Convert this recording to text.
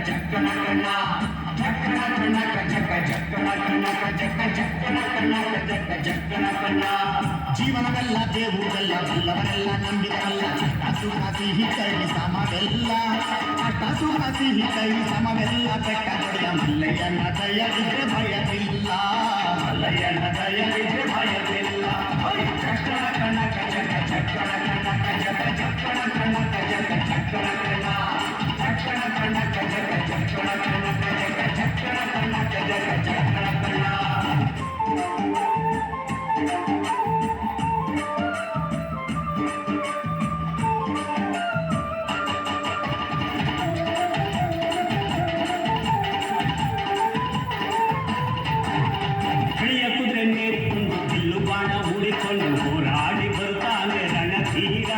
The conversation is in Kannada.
ಚಕ್ಕಣ ಕಣ್ಣ ಚಕ್ಕಣ ಕಣ್ಣ ಚಕ್ಕ ಚಕ್ಕಣ ಕಣ್ಣ ಚಕ್ಕ ಚಕ್ಕಣ ಕಣ್ಣ ಚಕ್ಕ ಚಕ್ಕಣ ಕಣ್ಣ ಜೀವನವೆಲ್ಲ ದೇವುಗಲ್ಲ ಬಲ್ಲವರೆಲ್ಲ ನಂಬಿದರಲ್ಲ ಚಟ್ಟ ಸುಖ ಸಿಹಿ ಕೈ ಸಮವೆಲ್ಲ ಚಟ್ಟ ಸುಖ ಸಿಹಿ ಕೈ ಸಮವೆಲ್ಲ ಬೆಟ್ಟ ಹೊಡೆಯ ಮಲ್ಲಯ್ಯನ ದಯವಿದ್ರೆ ಭಯವಿಲ್ಲ ಮಲ್ಲಯ್ಯನ ದಯವಿದ್ರೆ ಭಯವಿಲ್ಲ ಚಕ್ಕಣ ಕಣ್ಣ ಚಕ್ಕ ಚಕ್ಕಣ ಕಣ್ಣ ಚಕ್ಕ ಚಕ್ಕಣ ಕಣ್ಣ ಚಕ್ಕ ಚಕ್ಕಣ ಕಣ್ಣ ಚಕ್ಕಣ ಕಣ್ಣ ಚಕ್ಕ ಚಕ್ಕಣ ಕಣ್ಣ ಚಕ್ಕ ಚಕ್ಕಣ ಕಣ್ಣ ಚಕ್ಕ ಚಕ್ಕಣ ಕಣ್ಣ ಕುದುರೆ ಮೇರಿಕೊಂಡು ಬಿಲ್ಲು ಬಾಣ ಹೂಡಿಕೊಂಡು ಹೋರಾಡಿ ಬರ್ತಾನೆ ರಣಧೀರ